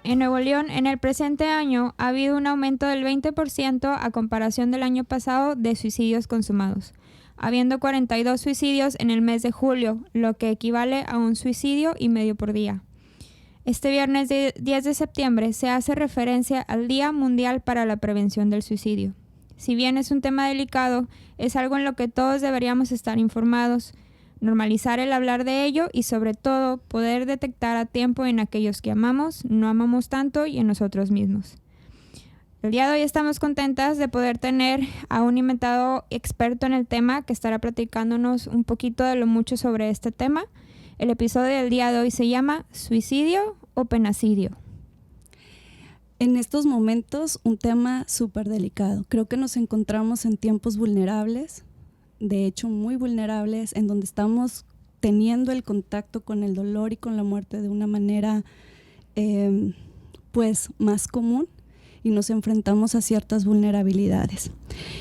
En Nuevo León, en el presente año, ha habido un aumento del 20% a comparación del año pasado de suicidios consumados, habiendo 42 suicidios en el mes de julio, lo que equivale a un suicidio y medio por día. Este viernes 10 de septiembre se hace referencia al Día Mundial para la Prevención del Suicidio. Si bien es un tema delicado, es algo en lo que todos deberíamos estar informados, normalizar el hablar de ello y sobre todo poder detectar a tiempo en aquellos que amamos, no amamos tanto y en nosotros mismos. El día de hoy estamos contentas de poder tener a un invitado experto en el tema que estará platicándonos un poquito de lo mucho sobre este tema. El episodio del día de hoy se llama ¿Suicidio o penacidio? En estos momentos, un tema súper delicado. Creo que nos encontramos en tiempos vulnerables, de hecho muy vulnerables, en donde estamos teniendo el contacto con el dolor y con la muerte de una manera pues más común y nos enfrentamos a ciertas vulnerabilidades.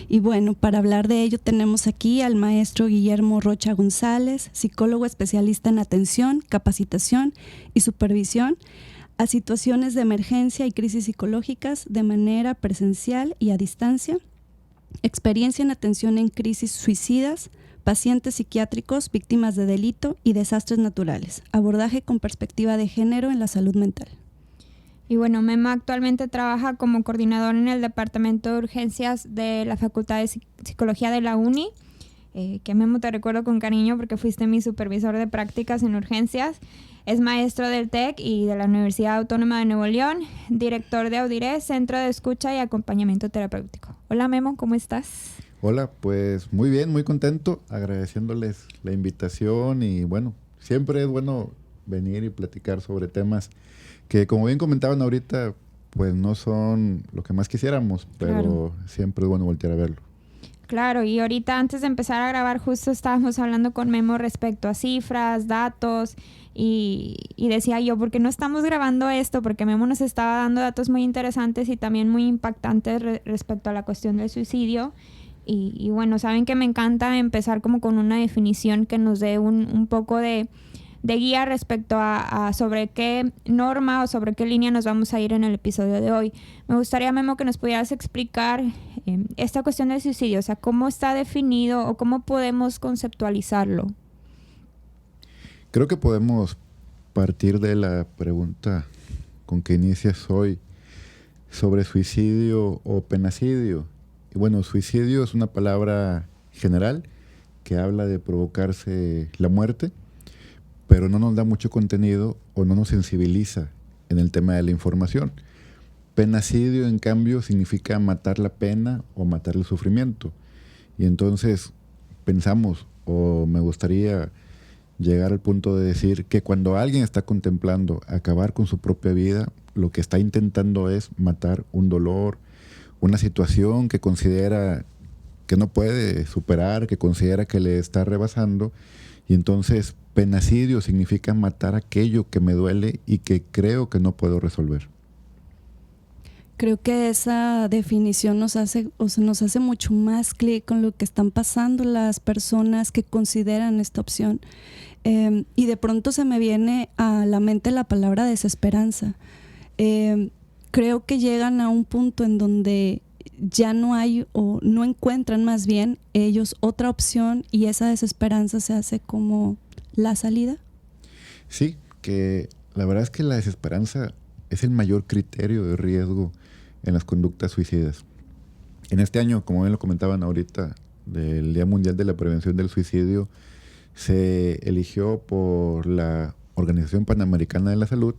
Y bueno, para hablar de ello tenemos aquí al maestro Guillermo Rocha González, psicólogo especialista en atención, capacitación y supervisión a situaciones de emergencia y crisis psicológicas de manera presencial y a distancia, experiencia en atención en crisis suicidas, pacientes psiquiátricos, víctimas de delito y desastres naturales, abordaje con perspectiva de género en la salud mental. Y bueno, Memo actualmente trabaja como coordinador en el Departamento de Urgencias de la Facultad de Psicología de la UNI, que Memo te recuerdo con cariño porque fuiste mi supervisor de prácticas en urgencias. Es maestro del TEC y de la Universidad Autónoma de Nuevo León, director de Audire, Centro de Escucha y Acompañamiento Terapéutico. Hola Memo, ¿cómo estás? Hola, pues muy bien, muy contento, agradeciéndoles la invitación y bueno, siempre es bueno venir y platicar sobre temas que como bien comentaban ahorita, pues no son lo que más quisiéramos, pero claro, siempre es bueno voltear a verlo. Claro, y ahorita antes de empezar a grabar justo estábamos hablando con Memo respecto a cifras, datos y decía yo, ¿por qué no estamos grabando esto? Porque Memo nos estaba dando datos muy interesantes y también muy impactantes respecto a la cuestión del suicidio. Y bueno, saben que me encanta empezar como con una definición que nos dé un poco de guía respecto a sobre qué norma o sobre qué línea nos vamos a ir en el episodio de hoy. Me gustaría, Memo, que nos pudieras explicar esta cuestión del suicidio, o sea, cómo está definido o cómo podemos conceptualizarlo. Creo que podemos partir de la pregunta con que inicias hoy sobre suicidio o penacidio. Y bueno, suicidio es una palabra general que habla de provocarse la muerte, pero no nos da mucho contenido o no nos sensibiliza en el tema de la información. Penacidio, en cambio, significa matar la pena o matar el sufrimiento. Y entonces pensamos, o me gustaría llegar al punto de decir que cuando alguien está contemplando acabar con su propia vida, lo que está intentando es matar un dolor, una situación que considera que no puede superar, que considera que le está rebasando. Y entonces penacidio significa matar aquello que me duele y que creo que no puedo resolver. Creo que esa definición nos hace mucho más clic con lo que están pasando las personas que consideran esta opción. Y de pronto se me viene a la mente la palabra desesperanza. Creo que llegan a un punto en donde ya no hay o no encuentran más bien ellos otra opción y esa desesperanza se hace como la salida. Sí, que la verdad es que la desesperanza es el mayor criterio de riesgo en las conductas suicidas. En este año, como bien lo comentaban ahorita, del Día Mundial de la Prevención del Suicidio, se eligió por la Organización Panamericana de la Salud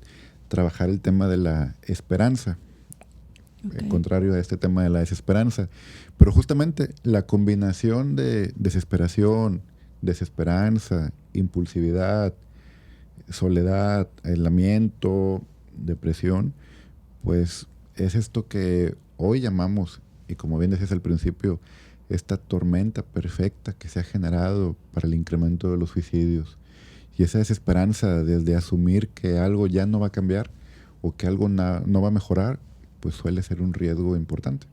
trabajar el tema de la esperanza, contrario a este tema de la desesperanza. Pero justamente la combinación de desesperación, desesperanza, impulsividad, soledad, aislamiento, depresión, pues es esto que hoy llamamos, y como bien decías al principio, esta tormenta perfecta que se ha generado para el incremento de los suicidios. Y esa desesperanza desde asumir que algo ya no va a cambiar o que algo no va a mejorar, pues suele ser un riesgo importante.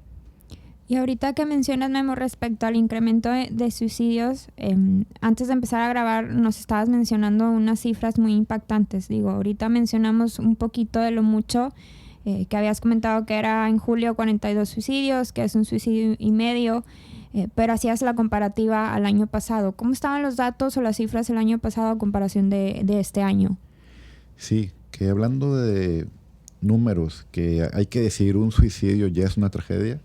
Y ahorita que mencionas, Memo, respecto al incremento de suicidios, antes de empezar a grabar nos estabas mencionando unas cifras muy impactantes. Digo, ahorita mencionamos un poquito de lo mucho que habías comentado que era en julio 42 suicidios, que es un suicidio y medio, pero hacías la comparativa al año pasado. ¿Cómo estaban los datos o las cifras el año pasado a comparación de este año? Sí, que hablando de números, que hay que decir un suicidio ya es una tragedia.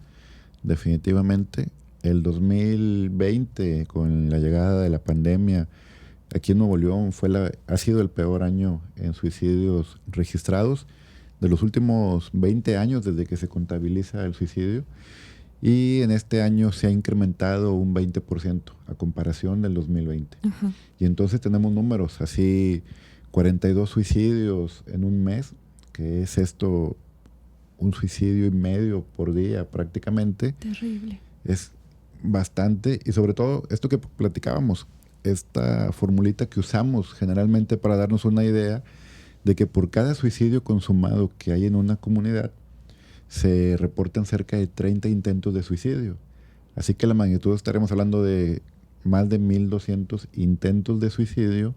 Definitivamente, el 2020, con la llegada de la pandemia, aquí en Nuevo León ha sido el peor año en suicidios registrados de los últimos 20 años desde que se contabiliza el suicidio. Y en este año se ha incrementado un 20% a comparación del 2020. Ajá. Y entonces tenemos números así, 42 suicidios en un mes, que es esto, un suicidio y medio por día prácticamente. Terrible. Es bastante, y sobre todo esto que platicábamos, esta formulita que usamos generalmente para darnos una idea de que por cada suicidio consumado que hay en una comunidad se reportan cerca de 30 intentos de suicidio. Así que la magnitud, estaremos hablando de más de 1,200 intentos de suicidio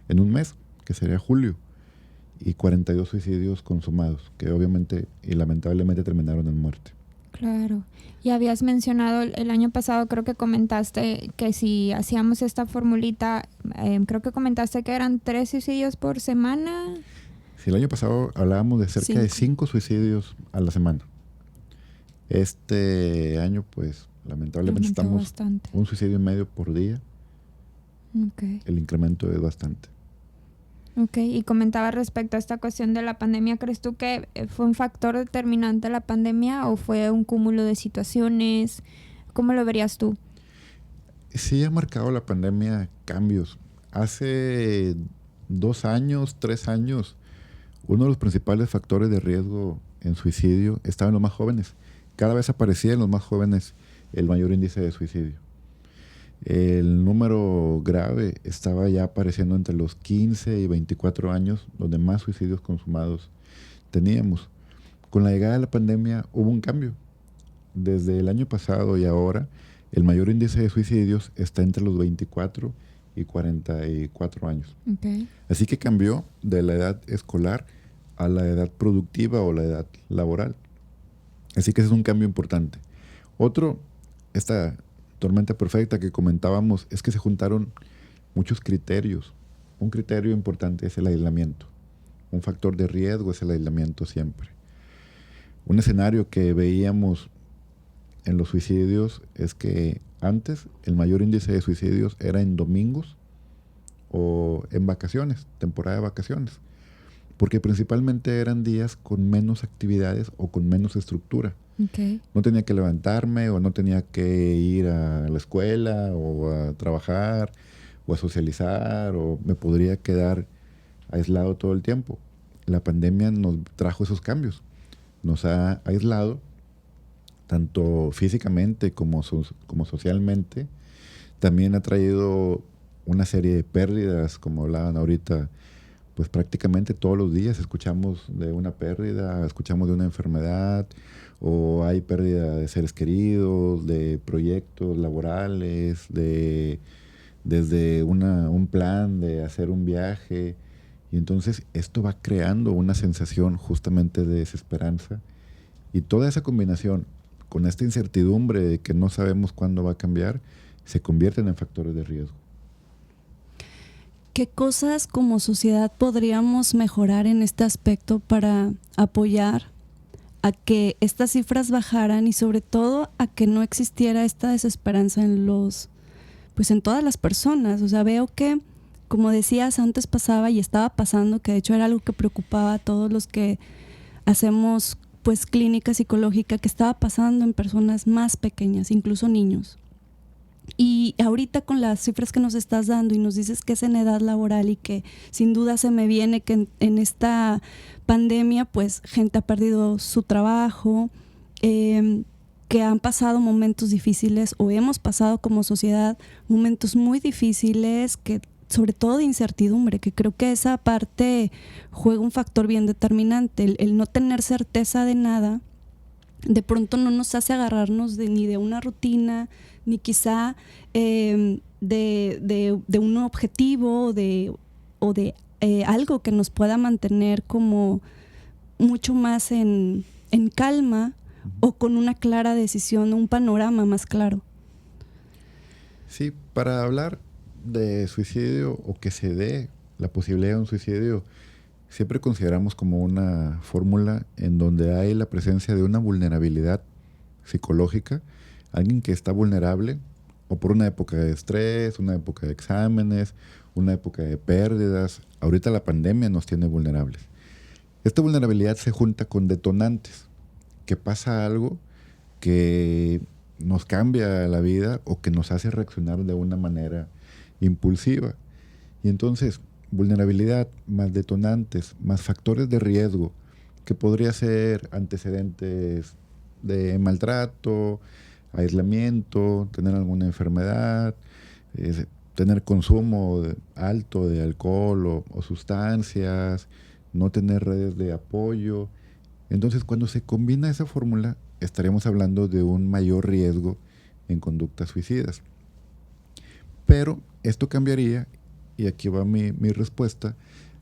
en un mes, que sería julio, y 42 suicidios consumados, que obviamente y lamentablemente terminaron en muerte. Claro. Y habías mencionado el año pasado, creo que comentaste que si hacíamos esta formulita, creo que comentaste que eran 3 suicidios por semana. Sí, el año pasado hablábamos de cerca de 5 suicidios a la semana. Este año, pues, lamentablemente estamos bastante. un suicidio y medio por día. Okay. El incremento es bastante. Ok, y comentaba respecto a esta cuestión de la pandemia, ¿crees tú que fue un factor determinante la pandemia o fue un cúmulo de situaciones? ¿Cómo lo verías tú? Sí ha marcado la pandemia cambios. Hace 2 años, 3 años, uno de los principales factores de riesgo en suicidio estaba en los más jóvenes. Cada vez aparecía en los más jóvenes el mayor índice de suicidio. El número grave estaba ya apareciendo entre los 15 y 24 años, donde más suicidios consumados teníamos. Con la llegada de la pandemia hubo un cambio. Desde el año pasado y ahora, el mayor índice de suicidios está entre los 24 y 44 años. Okay. Así que cambió de la edad escolar a la edad productiva o la edad laboral. Así que ese es un cambio importante. Otro, esta tormenta perfecta que comentábamos, es que se juntaron muchos criterios. Un criterio importante es el aislamiento. Un factor de riesgo es el aislamiento siempre. Un escenario que veíamos en los suicidios es que antes el mayor índice de suicidios era en domingos o en vacaciones, temporada de vacaciones, porque principalmente eran días con menos actividades o con menos estructura. Okay. No tenía que levantarme o no tenía que ir a la escuela o a trabajar o a socializar o me podría quedar aislado todo el tiempo. La pandemia nos trajo esos cambios. Nos ha aislado tanto físicamente como socialmente. También ha traído una serie de pérdidas, como hablaban ahorita, pues prácticamente todos los días escuchamos de una pérdida, escuchamos de una enfermedad, o hay pérdida de seres queridos, de proyectos laborales, desde un plan de hacer un viaje. Y entonces esto va creando una sensación justamente de desesperanza. Y toda esa combinación con esta incertidumbre de que no sabemos cuándo va a cambiar, se convierten en factores de riesgo. ¿Qué cosas como sociedad podríamos mejorar en este aspecto para apoyar a que estas cifras bajaran y sobre todo a que no existiera esta desesperanza en en todas las personas? O sea, veo que, como decías, antes pasaba y estaba pasando, que de hecho era algo que preocupaba a todos los que hacemos pues clínica psicológica, que estaba pasando en personas más pequeñas, incluso niños. Y ahorita con las cifras que nos estás dando y nos dices que es en edad laboral y que sin duda se me viene que en esta pandemia pues gente ha perdido su trabajo, que han pasado momentos difíciles o hemos pasado como sociedad momentos muy difíciles, que sobre todo de incertidumbre, que creo que esa parte juega un factor bien determinante, el no tener certeza de nada de pronto no nos hace agarrarnos ni de una rutina, ni quizá de un objetivo o de algo que nos pueda mantener como mucho más en calma o con una clara decisión, un panorama más claro. Sí, para hablar de suicidio o que se dé la posibilidad de un suicidio, siempre consideramos como una fórmula en donde hay la presencia de una vulnerabilidad psicológica, alguien que está vulnerable o por una época de estrés, una época de exámenes, una época de pérdidas. Ahorita la pandemia nos tiene vulnerables. Esta vulnerabilidad se junta con detonantes, que pasa algo que nos cambia la vida o que nos hace reaccionar de una manera impulsiva. Y entonces, vulnerabilidad más detonantes, más factores de riesgo, que podría ser antecedentes de maltrato, aislamiento, tener alguna enfermedad, tener consumo alto de alcohol o sustancias, no tener redes de apoyo. Entonces, cuando se combina esa fórmula, estaremos hablando de un mayor riesgo en conductas suicidas. Pero esto cambiaría, y aquí va mi respuesta,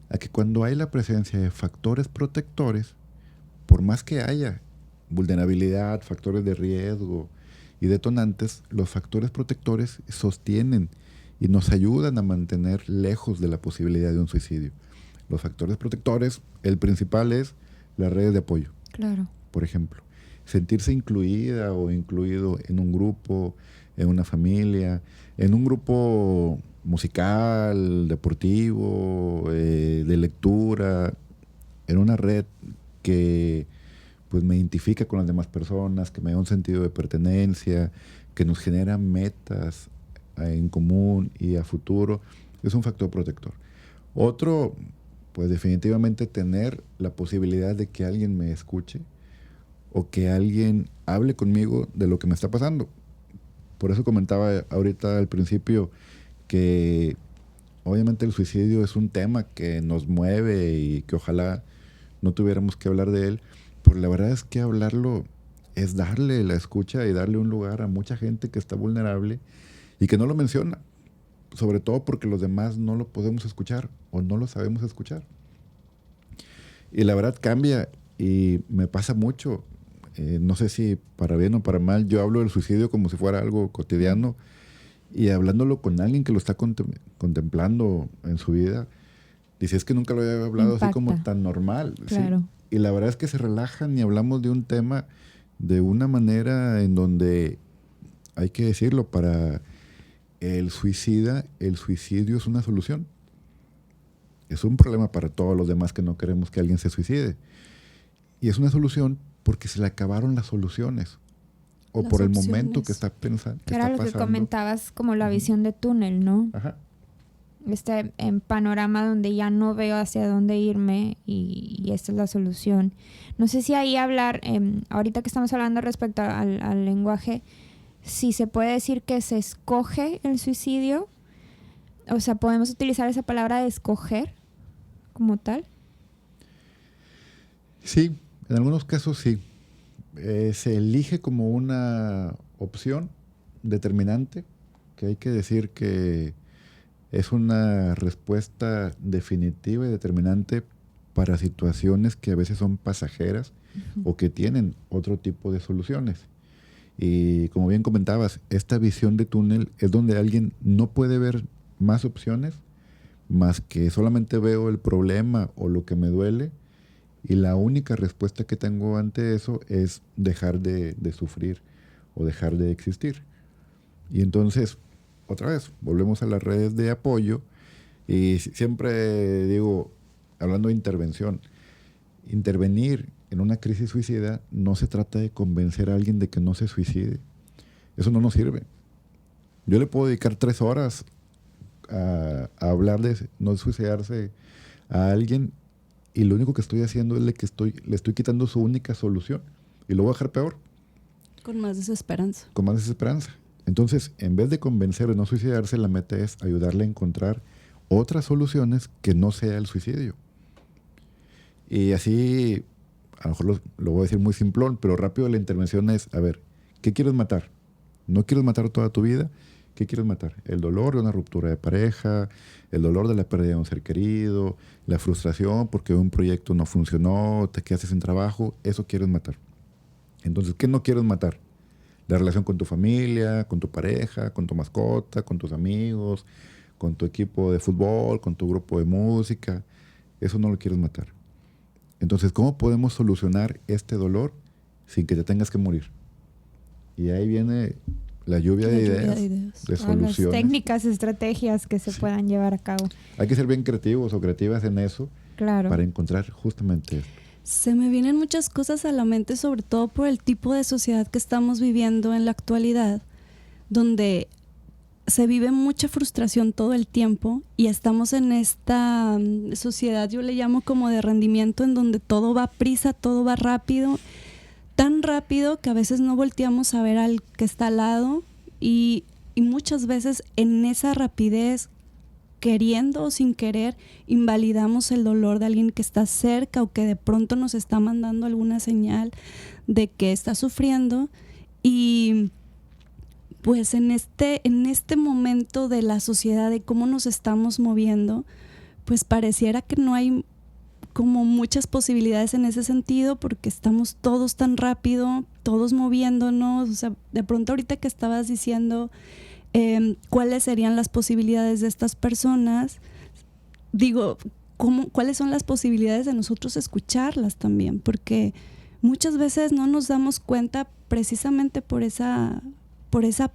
a que cuando hay la presencia de factores protectores, por más que haya vulnerabilidad, factores de riesgo y detonantes, los factores protectores sostienen y nos ayudan a mantener lejos de la posibilidad de un suicidio. Los factores protectores, el principal es las redes de apoyo. Claro. Por ejemplo, sentirse incluida o incluido en un grupo, en una familia, en un grupo musical, deportivo, de lectura, en una red que pues me identifica con las demás personas, que me da un sentido de pertenencia, que nos genera metas en común y a futuro, es un factor protector. Otro, pues definitivamente tener la posibilidad de que alguien me escuche o que alguien hable conmigo de lo que me está pasando. Por eso comentaba ahorita al principio que obviamente el suicidio es un tema que nos mueve y que ojalá no tuviéramos que hablar de él, pero la verdad es que hablarlo es darle la escucha y darle un lugar a mucha gente que está vulnerable y que no lo menciona, sobre todo porque los demás no lo podemos escuchar o no lo sabemos escuchar. Y la verdad cambia y me pasa mucho. No sé si para bien o para mal, yo hablo del suicidio como si fuera algo cotidiano y hablándolo con alguien que lo está contemplando en su vida, dice, es que nunca lo había hablado así como tan normal. Claro. ¿Sí? Y la verdad es que se relajan y hablamos de un tema de una manera en donde, hay que decirlo, para el suicida, el suicidio es una solución. Es un problema para todos los demás que no queremos que alguien se suicide. Y es una solución porque se le acabaron las soluciones. O Las por el opciones. momento que está pensando. Que era lo que comentabas como la visión de túnel, ¿no? Ajá. En panorama donde ya no veo hacia dónde irme y esta es la solución. No sé si ahí hablar, ahorita que estamos hablando respecto al lenguaje, si se puede decir que se escoge el suicidio, o sea, podemos utilizar esa palabra de escoger como tal. Sí, en algunos casos sí. Se elige como una opción determinante, que hay que decir que es una respuesta definitiva y determinante para situaciones que a veces son pasajeras o que tienen otro tipo de soluciones. Y como bien comentabas, esta visión de túnel es donde alguien no puede ver más opciones, más que solamente veo el problema o lo que me duele, y la única respuesta que tengo ante eso es dejar de sufrir o dejar de existir. Y entonces, otra vez, volvemos a las redes de apoyo y siempre digo, hablando de intervención, intervenir en una crisis suicida no se trata de convencer a alguien de que no se suicide. Eso no nos sirve. Yo le puedo dedicar 3 horas a hablar de no suicidarse a alguien y lo único que estoy haciendo es le estoy quitando su única solución y lo voy a dejar peor. Con más desesperanza. Con más desesperanza. Entonces, en vez de convencer de no suicidarse, la meta es ayudarle a encontrar otras soluciones que no sea el suicidio. Y así a lo mejor lo voy a decir muy simplón, pero rápido la intervención es, a ver, ¿qué quieres matar? ¿No quieres matar toda tu vida? ¿Qué quieres matar? El dolor de una ruptura de pareja, el dolor de la pérdida de un ser querido, la frustración porque un proyecto no funcionó, te quedaste sin trabajo, eso quieres matar. Entonces, ¿qué no quieres matar? La relación con tu familia, con tu pareja, con tu mascota, con tus amigos, con tu equipo de fútbol, con tu grupo de música. Eso no lo quieres matar. Entonces, ¿cómo podemos solucionar este dolor sin que te tengas que morir? Y ahí viene la lluvia de ideas, de soluciones. Las técnicas, estrategias que se puedan llevar a cabo. Hay que ser bien creativos o creativas en eso para encontrar justamente esto. Se me vienen muchas cosas a la mente, sobre todo por el tipo de sociedad que estamos viviendo en la actualidad, donde se vive mucha frustración todo el tiempo y estamos en esta sociedad, yo le llamo como de rendimiento, en donde todo va a prisa, todo va rápido, tan rápido que a veces no volteamos a ver al que está al lado y muchas veces en esa rapidez, queriendo o sin querer, invalidamos el dolor de alguien que está cerca o que de pronto nos está mandando alguna señal de que está sufriendo. Y pues en este momento de la sociedad, de cómo nos estamos moviendo, pues pareciera que no hay como muchas posibilidades en ese sentido, porque estamos todos tan rápido, todos moviéndonos. O sea, de pronto ahorita que estabas diciendo cuáles serían las posibilidades de estas personas, digo, cuáles son las posibilidades de nosotros escucharlas también, porque muchas veces no nos damos cuenta precisamente por esa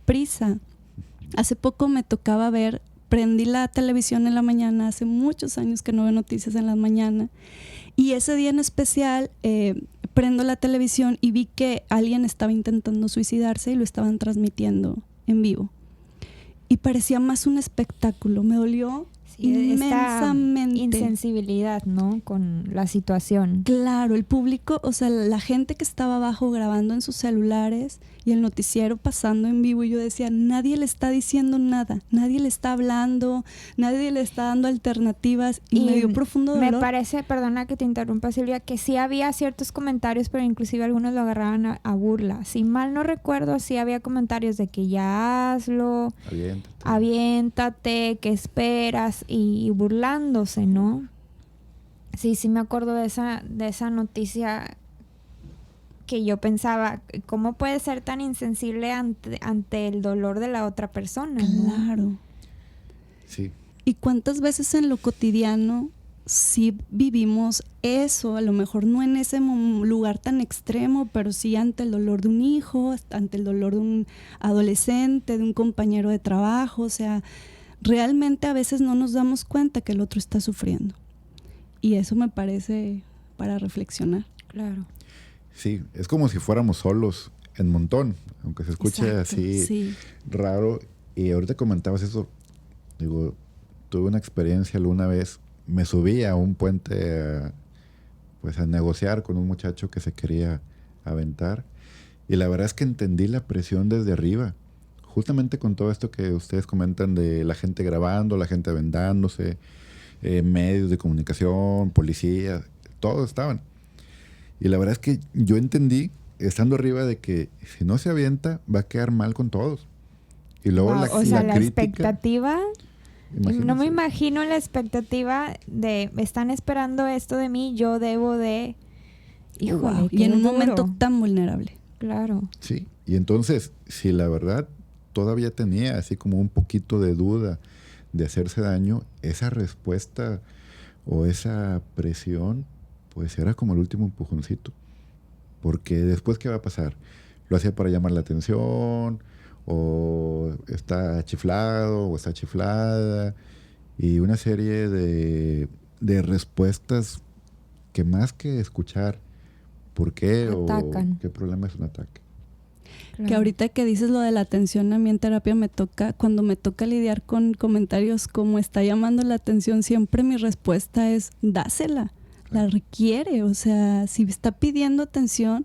prisa. Hace poco me tocaba prendí la televisión en la mañana, hace muchos años que no veo noticias en la mañana, y ese día en especial prendo la televisión y vi que alguien estaba intentando suicidarse y lo estaban transmitiendo en vivo. Y parecía más un espectáculo, me dolió inmensamente. Esta insensibilidad, ¿no? Con la situación. Claro, el público, o sea, la gente que estaba abajo grabando en sus celulares y el noticiero pasando en vivo, y yo decía, nadie le está diciendo nada, nadie le está hablando, nadie le está dando alternativas, y me dio profundo dolor. Me parece, perdona que te interrumpa, Silvia, que sí había ciertos comentarios, pero inclusive algunos lo agarraban a burla. Si mal no recuerdo, sí había comentarios de que ya hazlo, aviéntate, que esperas, y burlándose, ¿no? Sí me acuerdo de esa noticia, que yo pensaba, ¿cómo puede ser tan insensible ante el dolor de la otra persona? Claro. ¿No? Sí. ¿Y cuántas veces en lo cotidiano sí vivimos eso? A lo mejor no en ese lugar tan extremo, pero sí ante el dolor de un hijo, ante el dolor de un adolescente, de un compañero de trabajo. O sea, realmente a veces no nos damos cuenta que el otro está sufriendo. Y eso me parece para reflexionar. Claro. Sí, es como si fuéramos solos en montón, aunque se escuche así raro. Y ahorita comentabas eso, digo, tuve una experiencia alguna vez, me subí a un puente a negociar con un muchacho que se quería aventar, y la verdad es que entendí la presión desde arriba, justamente con todo esto que ustedes comentan de la gente grabando, la gente aventándose, medios de comunicación, policías, todos estaban. Y la verdad es que yo entendí, estando arriba, de que si no se avienta, va a quedar mal con todos. Y luego la crítica, expectativa, imagínense. No me imagino la expectativa de, están esperando esto de mí, yo debo de... Híjole, wow. Y en un momento tan vulnerable. Claro. Sí, y entonces, si la verdad todavía tenía así como un poquito de duda de hacerse daño, esa respuesta o esa presión, pues era como el último empujoncito. Porque después, ¿qué va a pasar? Lo hacía para llamar la atención, o está chiflado, o está chiflada, y una serie de respuestas que más que escuchar por qué atacan. O qué problema es un ataque. Claro. Que ahorita que dices lo de la atención, a mí en terapia cuando me toca lidiar con comentarios como está llamando la atención, siempre mi respuesta es dásela. La requiere, o sea, si está pidiendo atención,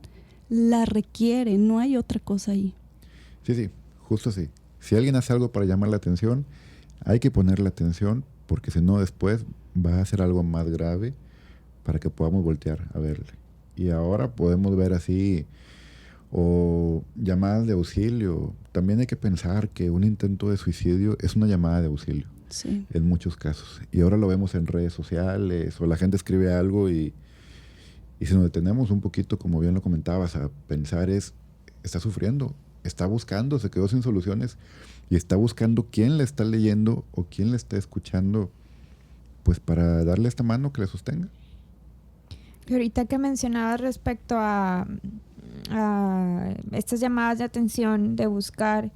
la requiere, no hay otra cosa ahí. Sí, justo así. Si alguien hace algo para llamar la atención, hay que ponerle atención, porque si no después va a ser algo más grave para que podamos voltear a verle. Y ahora podemos ver así, o llamadas de auxilio. También hay que pensar que un intento de suicidio es una llamada de auxilio, Sí. en muchos casos. Y ahora lo vemos en redes sociales, o la gente escribe algo y si nos detenemos un poquito, como bien lo comentabas, a pensar está sufriendo, está buscando, se quedó sin soluciones y está buscando quién le está leyendo o quién le está escuchando, pues para darle esta mano que le sostenga. Y ahorita que mencionabas respecto a estas llamadas de atención, de buscar,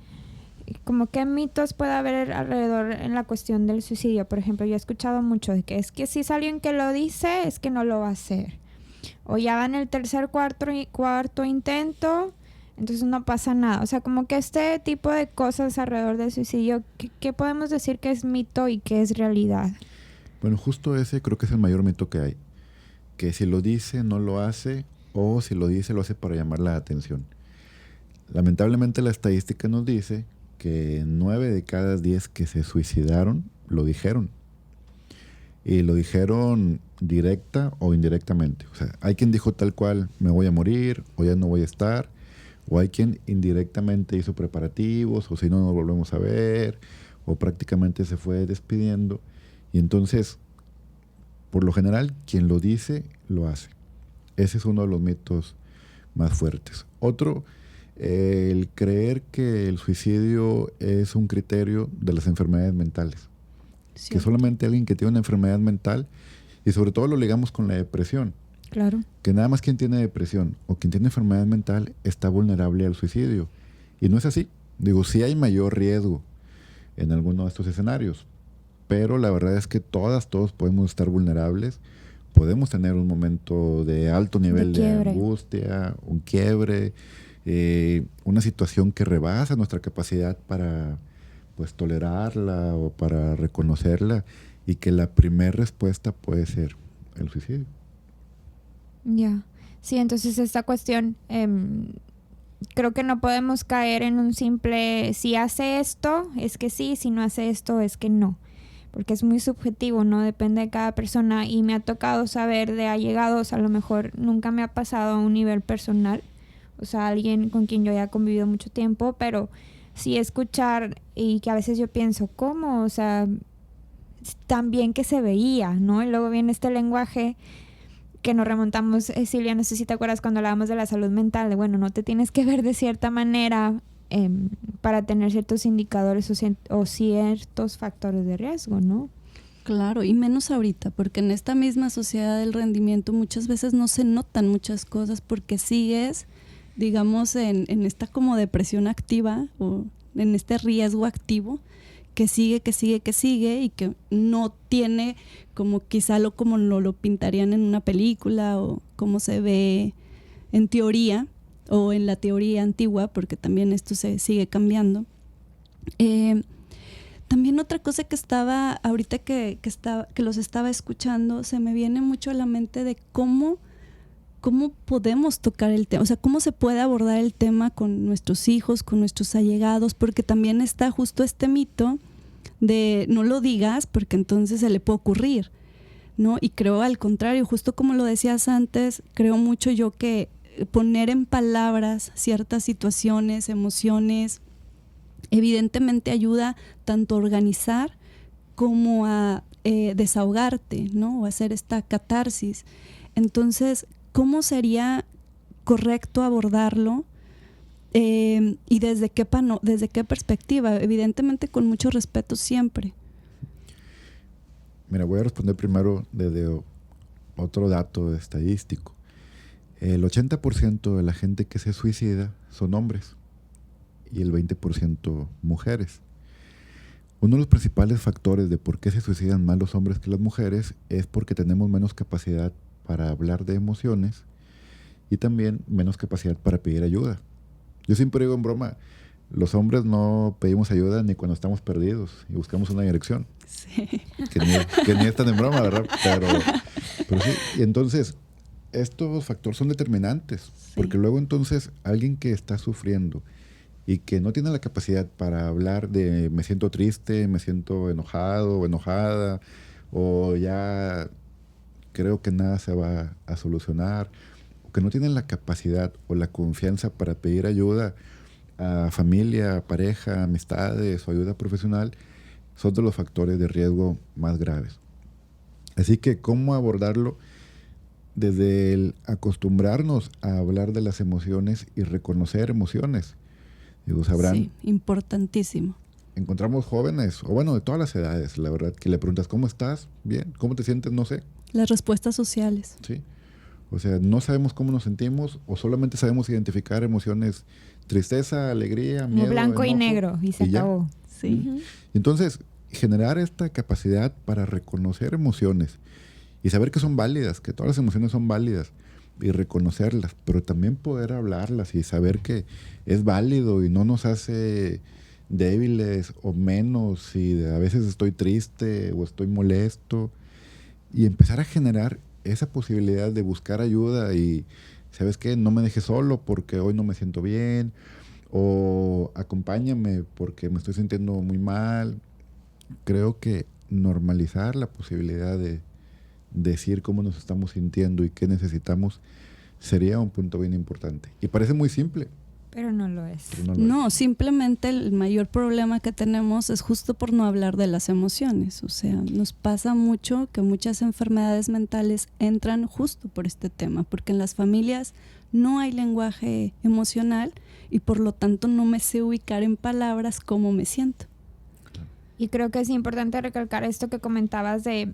como qué mitos puede haber alrededor en la cuestión del suicidio. Por ejemplo, yo he escuchado mucho de que es que si es alguien que lo dice, es que no lo va a hacer. O ya va en el tercer, cuarto intento, entonces no pasa nada. O sea, como que este tipo de cosas alrededor del suicidio, ¿qué podemos decir que es mito y qué es realidad? Bueno, justo ese creo que es el mayor mito que hay. Que si lo dice, no lo hace, o si lo dice, lo hace para llamar la atención. Lamentablemente la estadística nos dice que 9 de cada 10 que se suicidaron lo dijeron. Y lo dijeron directa o indirectamente. O sea, hay quien dijo tal cual, me voy a morir, o ya no voy a estar. O hay quien indirectamente hizo preparativos, o si no, nos volvemos a ver, o prácticamente se fue despidiendo. Y entonces, por lo general, quien lo dice, lo hace. Ese es uno de los mitos más fuertes. Otro, el creer que el suicidio es un criterio de las enfermedades mentales. Cierto. Que solamente alguien que tiene una enfermedad mental, y sobre todo lo ligamos con la depresión. Claro. Que nada más quien tiene depresión o quien tiene enfermedad mental está vulnerable al suicidio. Y no es así. Digo, sí hay mayor riesgo en alguno de estos escenarios, pero la verdad es que todos podemos estar vulnerables. Podemos tener un momento de alto nivel de angustia, un quiebre, una situación que rebasa nuestra capacidad para pues tolerarla o para reconocerla, y que la primera respuesta puede ser el suicidio. Ya. Sí, entonces esta cuestión, creo que no podemos caer en un simple, si hace esto, es que sí, si no hace esto, es que no. Porque es muy subjetivo, ¿no? Depende de cada persona. Y me ha tocado saber de allegados, a lo mejor nunca me ha pasado a un nivel personal. O sea, alguien con quien yo haya convivido mucho tiempo, pero sí escuchar y que a veces yo pienso, ¿cómo? O sea, tan bien que se veía, ¿no? Y luego viene este lenguaje que nos remontamos, Silvia, no sé si te acuerdas cuando hablábamos de la salud mental, de bueno, no te tienes que ver de cierta manera para tener ciertos indicadores o ciertos factores de riesgo, ¿no? Claro, y menos ahorita, porque en esta misma sociedad del rendimiento muchas veces no se notan muchas cosas porque sigues, digamos, en esta como depresión activa o en este riesgo activo que sigue y que no tiene como quizá como lo pintarían en una película o como se ve en teoría o en la teoría antigua, porque también esto se sigue cambiando. También otra cosa que estaba, ahorita que los estaba escuchando, se me viene mucho a la mente de cómo podemos tocar el tema, o sea, cómo se puede abordar el tema con nuestros hijos, con nuestros allegados, porque también está justo este mito de no lo digas porque entonces se le puede ocurrir, ¿no? Y creo al contrario, justo como lo decías antes, creo mucho yo que poner en palabras ciertas situaciones, emociones, evidentemente ayuda tanto a organizar como a desahogarte, ¿no? O hacer esta catarsis. Entonces, ¿cómo sería correcto abordarlo? ¿Y desde qué perspectiva? Evidentemente con mucho respeto siempre. Mira, voy a responder primero desde otro dato estadístico. El 80% de la gente que se suicida son hombres y el 20% mujeres. Uno de los principales factores de por qué se suicidan más los hombres que las mujeres es porque tenemos menos capacidad para hablar de emociones y también menos capacidad para pedir ayuda. Yo siempre digo en broma, los hombres no pedimos ayuda ni cuando estamos perdidos y buscamos una dirección. Sí. Que ni es tan en broma, ¿verdad? Pero sí. Y entonces, estos factores son determinantes, Sí. porque luego entonces alguien que está sufriendo y que no tiene la capacidad para hablar de me siento triste, me siento enojado o enojada, o ya creo que nada se va a solucionar, que no tienen la capacidad o la confianza para pedir ayuda a familia, pareja, amistades o ayuda profesional, son de los factores de riesgo más graves. Así que, ¿cómo abordarlo? Desde el acostumbrarnos a hablar de las emociones y reconocer emociones. Digo, sabrán. Sí, importantísimo. Encontramos jóvenes, o bueno, de todas las edades, la verdad, que le preguntas, ¿cómo estás? Bien. ¿Cómo te sientes? No sé. Las respuestas sociales. Sí. O sea, no sabemos cómo nos sentimos o solamente sabemos identificar emociones, tristeza, alegría, miedo, blanco y enojo, negro y se ya. acabó. Sí. Ujú. Entonces, generar esta capacidad para reconocer emociones y saber que son válidas, que todas las emociones son válidas y reconocerlas, pero también poder hablarlas y saber que es válido y no nos hace débiles o menos si a veces estoy triste o estoy molesto, y empezar a generar esa posibilidad de buscar ayuda y, ¿sabes qué? No me dejes solo porque hoy no me siento bien, o acompáñame porque me estoy sintiendo muy mal. Creo que normalizar la posibilidad de decir cómo nos estamos sintiendo y qué necesitamos sería un punto bien importante. Y parece muy simple. Pero no lo es. Pero no lo No, simplemente el mayor problema que tenemos es justo por no hablar de las emociones. O sea, nos pasa mucho que muchas enfermedades mentales entran justo por este tema, porque en las familias no hay lenguaje emocional y por lo tanto no me sé ubicar en palabras cómo me siento. Y creo que es importante recalcar esto que comentabas de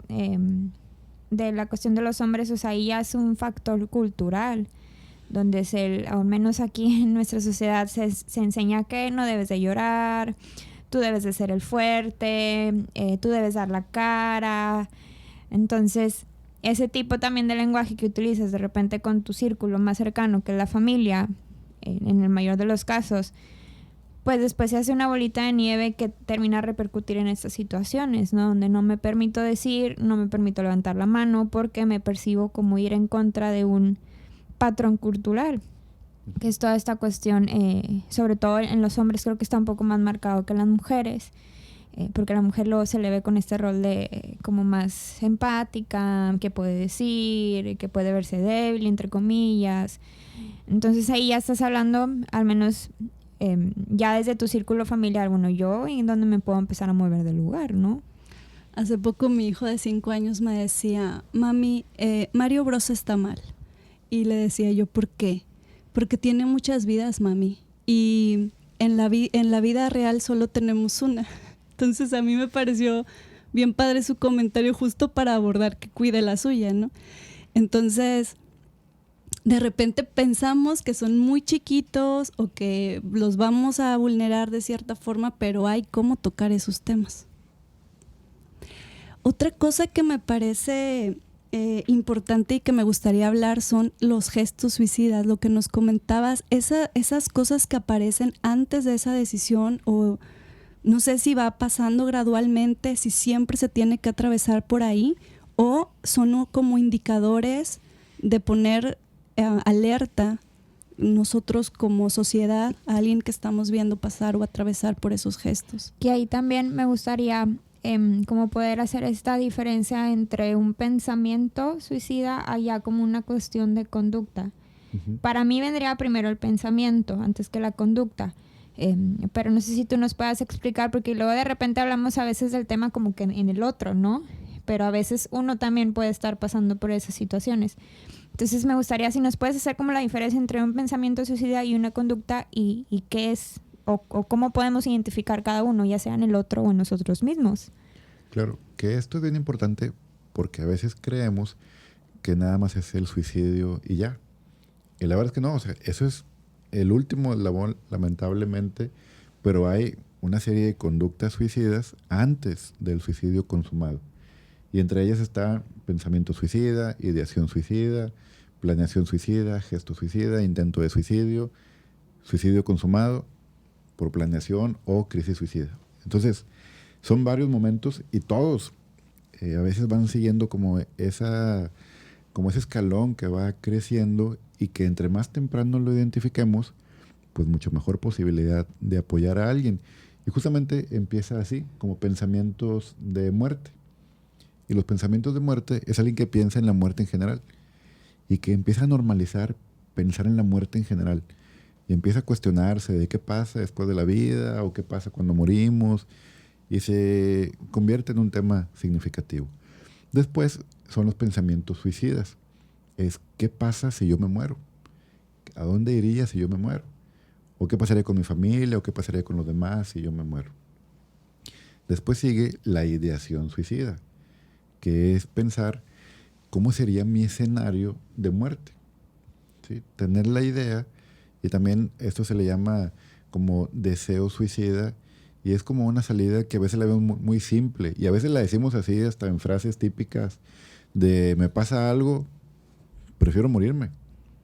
la cuestión de los hombres. O sea, ahí ya es un factor cultural, donde al menos aquí en nuestra sociedad se enseña que no debes de llorar, tú debes de ser el fuerte, tú debes dar la cara. Entonces, ese tipo también de lenguaje que utilizas de repente con tu círculo más cercano, que es la familia, en el mayor de los casos, pues después se hace una bolita de nieve que termina a repercutir en estas situaciones, ¿no? Donde no me permito decir, no me permito levantar la mano porque me percibo como ir en contra de un patrón cultural, que es toda esta cuestión, sobre todo en los hombres creo que está un poco más marcado que en las mujeres, porque a la mujer luego se le ve con este rol de como más empática, que puede decir, que puede verse débil, entre comillas. Entonces ahí ya estás hablando, al menos ya desde tu círculo familiar, bueno, yo en donde me puedo empezar a mover del lugar, ¿no? Hace poco mi hijo de 5 años me decía, mami, Mario Bros está mal. Y le decía yo, ¿por qué? Porque tiene muchas vidas, mami. Y en la vida real solo tenemos una. Entonces a mí me pareció bien padre su comentario justo para abordar que cuide la suya, ¿no? Entonces, de repente pensamos que son muy chiquitos o que los vamos a vulnerar de cierta forma, pero hay cómo tocar esos temas. Otra cosa que me parece importante y que me gustaría hablar son los gestos suicidas, lo que nos comentabas, esas cosas que aparecen antes de esa decisión, o no sé si va pasando gradualmente, si siempre se tiene que atravesar por ahí, o son como indicadores de poner alerta nosotros como sociedad a alguien que estamos viendo pasar o atravesar por esos gestos. Que ahí también me gustaría como poder hacer esta diferencia entre un pensamiento suicida allá como una cuestión de conducta. Uh-huh. Para mí vendría primero el pensamiento antes que la conducta, pero no sé si tú nos puedas explicar, porque luego de repente hablamos a veces del tema como que en el otro, ¿no? Pero a veces uno también puede estar pasando por esas situaciones. Entonces me gustaría si nos puedes hacer como la diferencia entre un pensamiento suicida y una conducta, y qué es o cómo podemos identificar cada uno, ya sea en el otro o en nosotros mismos. Claro, que esto es bien importante porque a veces creemos que nada más es el suicidio y ya. Y la verdad es que no, o sea, eso es el último eslabón, lamentablemente, pero hay una serie de conductas suicidas antes del suicidio consumado. Y entre ellas está pensamiento suicida, ideación suicida, planeación suicida, gesto suicida, intento de suicidio, suicidio consumado por planeación o crisis suicida. Entonces, son varios momentos y todos a veces van siguiendo como ese escalón que va creciendo, y que entre más temprano lo identifiquemos, pues mucho mejor posibilidad de apoyar a alguien. Y justamente empieza así, como pensamientos de muerte. Y los pensamientos de muerte es alguien que piensa en la muerte en general y que empieza a normalizar pensar en la muerte en general. Y empieza a cuestionarse de qué pasa después de la vida o qué pasa cuando morimos. Y se convierte en un tema significativo. Después son los pensamientos suicidas. Es ¿qué pasa si yo me muero? ¿A dónde iría si yo me muero? ¿O qué pasaría con mi familia? ¿O qué pasaría con los demás si yo me muero? Después sigue la ideación suicida, que es pensar cómo sería mi escenario de muerte. ¿Sí? Tener la idea, y también esto se le llama como deseo suicida, y es como una salida que a veces la vemos muy simple, y a veces la decimos así hasta en frases típicas de me pasa algo, prefiero morirme.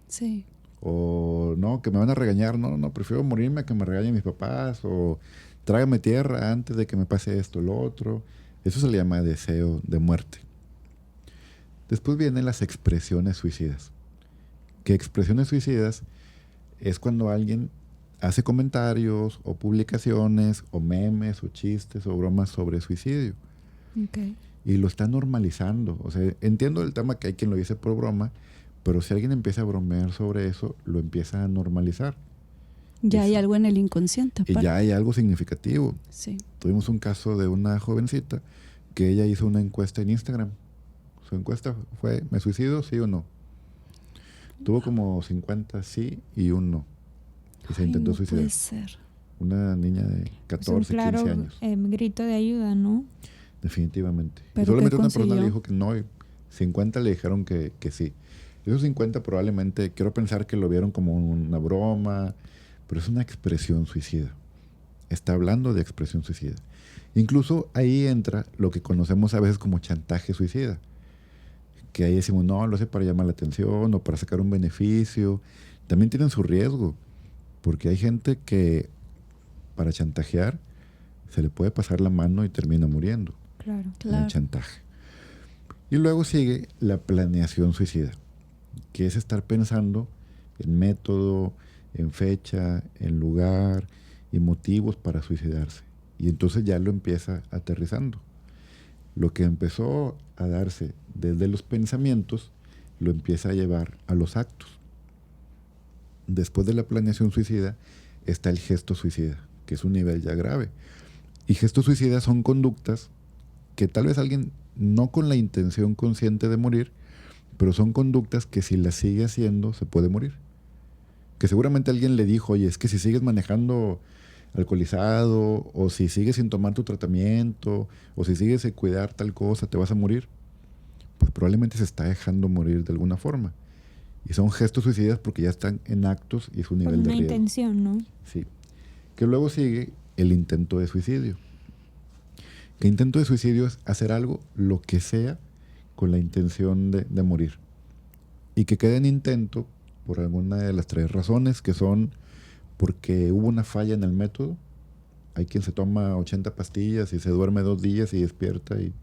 Sí. O no, que me van a regañar, no, prefiero morirme a que me regañen mis papás, o trágame tierra antes de que me pase esto o lo otro. Eso se le llama deseo de muerte. Después vienen las expresiones suicidas. Que expresiones suicidas es cuando alguien hace comentarios o publicaciones o memes o chistes o bromas sobre suicidio. Okay. Y lo está normalizando. O sea, entiendo el tema que hay quien lo dice por broma, pero si alguien empieza a bromear sobre eso, lo empieza a normalizar. Ya Eso. hay algo en el inconsciente. Y ya hay algo significativo. Sí. Tuvimos un caso de una jovencita que ella hizo una encuesta en Instagram. Su encuesta fue, ¿me suicido, sí o no? Tuvo como 50 sí y un no. Y se intentó suicidar. Puede ser. Una niña de 14, Es un claro 15 años. grito de ayuda, ¿no? Definitivamente. Y ¿Pero solamente qué una persona consiguió? le dijo que no, y 50 le dijeron que sí. Esos 50 probablemente, quiero pensar que lo vieron como una broma, pero es una expresión suicida. Está hablando de expresión suicida. Incluso ahí entra lo que conocemos a veces como chantaje suicida. Que ahí decimos, no, lo hace para llamar la atención o para sacar un beneficio. También tienen su riesgo, porque hay gente que para chantajear se le puede pasar la mano y termina muriendo. Claro. En el chantaje. Y luego sigue la planeación suicida, que es estar pensando en método, en fecha, en lugar y motivos para suicidarse. Y entonces ya lo empieza aterrizando. Lo que empezó a darse desde los pensamientos lo empieza a llevar a los actos. Después de la planeación suicida está el gesto suicida, que es un nivel ya grave. Y gestos suicidas son conductas que tal vez alguien no con la intención consciente de morir, pero son conductas que si las sigue haciendo se puede morir. Que seguramente alguien le dijo, oye, es que si sigues manejando alcoholizado, o si sigues sin tomar tu tratamiento, o si sigues sin cuidar tal cosa, te vas a morir. Pues probablemente se está dejando morir de alguna forma. Y son gestos suicidas porque ya están en actos y su nivel de riesgo. Una intención, ¿no? Sí. Que luego sigue el intento de suicidio. Que intento de suicidio es hacer algo, lo que sea, con la intención de morir. Y que quede en intento por alguna de las 3 razones, que son porque hubo una falla en el método. Hay quien se toma 80 pastillas y se duerme 2 días y despierta y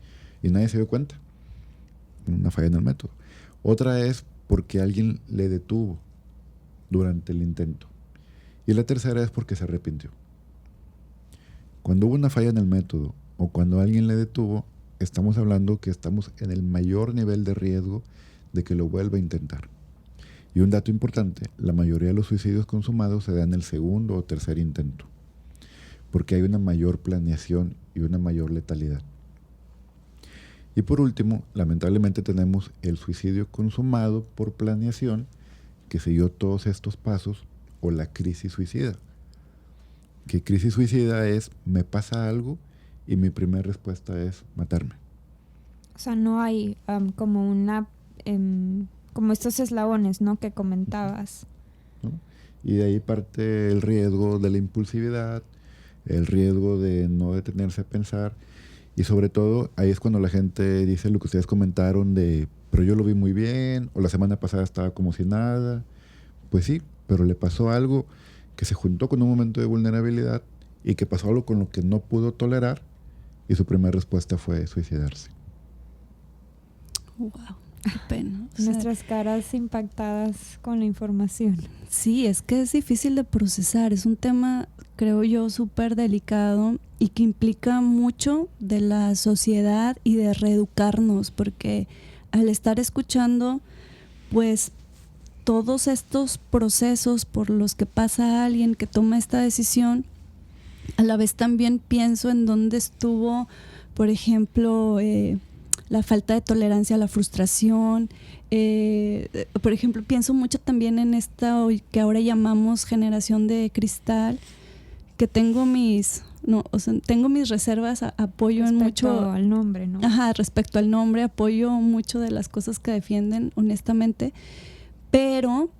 nadie se dio cuenta. Una falla en el método. Otra es porque alguien le detuvo durante el intento. Y la tercera es porque se arrepintió. Cuando hubo una falla en el método o cuando alguien le detuvo, estamos hablando que estamos en el mayor nivel de riesgo de que lo vuelva a intentar. Y un dato importante, la mayoría de los suicidios consumados se dan en el segundo o tercer intento, porque hay una mayor planeación y una mayor letalidad. Y por último, lamentablemente tenemos el suicidio consumado por planeación, que siguió todos estos pasos, o la crisis suicida. Que crisis suicida es, me pasa algo y mi primera respuesta es matarme. O sea, no hay como una... como estos eslabones, ¿no? Que comentabas. ¿No? Y de ahí parte el riesgo de la impulsividad, el riesgo de no detenerse a pensar, y sobre todo ahí es cuando la gente dice lo que ustedes comentaron de, pero yo lo vi muy bien, o la semana pasada estaba como si nada. Pues sí, pero le pasó algo que se juntó con un momento de vulnerabilidad y que pasó algo con lo que no pudo tolerar, y su primera respuesta fue suicidarse. Wow. Qué pena. O sea, Nuestras caras impactadas con la información. sí, es que es difícil de procesar. Es un tema, creo yo, súper delicado y que implica mucho de la sociedad y de reeducarnos, porque al estar escuchando, pues todos estos procesos por los que pasa alguien que toma esta decisión, a la vez también pienso en dónde estuvo, por ejemplo, la falta de tolerancia a la frustración. Por ejemplo, pienso mucho también en esta que ahora llamamos generación de cristal, que tengo tengo mis reservas, apoyo en mucho respecto al nombre, ¿no? Ajá, respecto al nombre, apoyo mucho de las cosas que defienden, honestamente, pero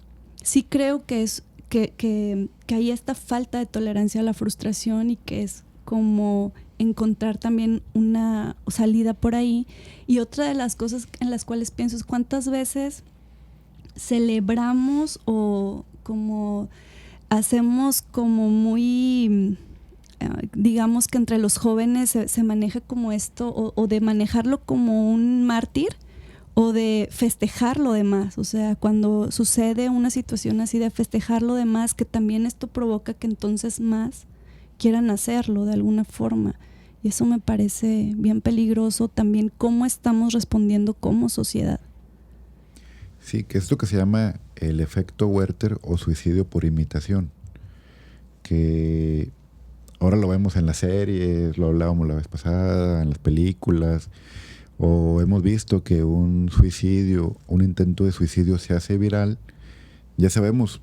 sí creo que es que hay esta falta de tolerancia a la frustración y que es como encontrar también una salida por ahí. Y otra de las cosas en las cuales pienso es cuántas veces celebramos o como hacemos como muy, digamos que entre los jóvenes se maneja como esto, o de manejarlo como un mártir, o de festejar lo demás. O sea, cuando sucede una situación así, de festejar lo demás, que también esto provoca que entonces más quieran hacerlo de alguna forma. Y eso me parece bien peligroso también, cómo estamos respondiendo como sociedad. Sí, que es lo que se llama el efecto Werther o suicidio por imitación, que ahora lo vemos en las series, lo hablábamos la vez pasada, en las películas, o hemos visto que un suicidio, un intento de suicidio se hace viral. Ya sabemos,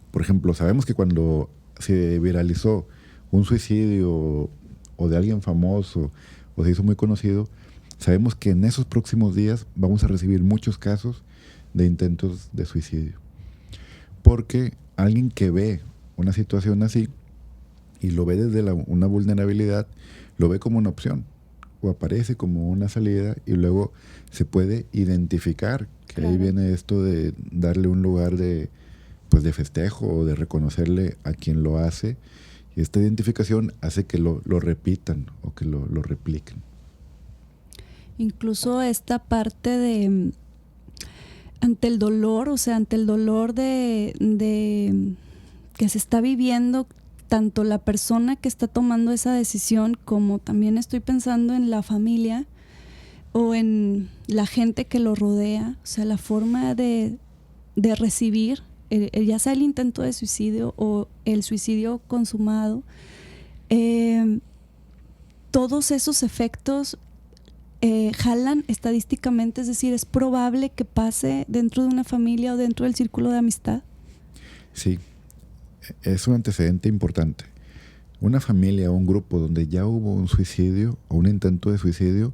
por ejemplo, sabemos que cuando se viralizó un suicidio o de alguien famoso o se hizo muy conocido, sabemos que en esos próximos días vamos a recibir muchos casos de intentos de suicidio. Porque alguien que ve una situación así y lo ve desde una vulnerabilidad, lo ve como una opción o aparece como una salida, y luego se puede identificar, que claro, ahí viene esto de darle un lugar de festejo o de reconocerle a quien lo hace, y esta identificación hace que lo repitan o que lo repliquen. Incluso esta parte de ante el dolor, o sea, ante el dolor de que se está viviendo, tanto la persona que está tomando esa decisión, como también estoy pensando en la familia o en la gente que lo rodea. O sea, la forma de recibir, ya sea el intento de suicidio o el suicidio consumado, todos esos efectos jalan estadísticamente, es decir, es probable que pase dentro de una familia o dentro del círculo de amistad. Sí, es un antecedente importante. Una familia o un grupo donde ya hubo un suicidio o un intento de suicidio,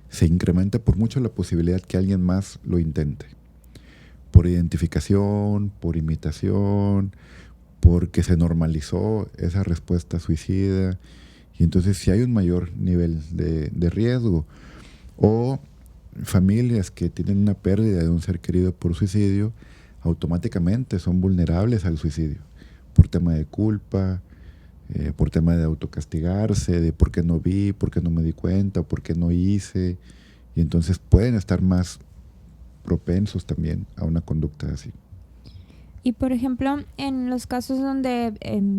se incrementa por mucho la posibilidad que alguien más lo intente. Por identificación, por imitación, porque se normalizó esa respuesta suicida. Y entonces si hay un mayor nivel de riesgo. O familias que tienen una pérdida de un ser querido por suicidio, automáticamente son vulnerables al suicidio. Por tema de culpa, por tema de autocastigarse, de por qué no vi, por qué no me di cuenta, por qué no hice. Y entonces pueden estar más propensos también a una conducta así. Y por ejemplo, en los casos donde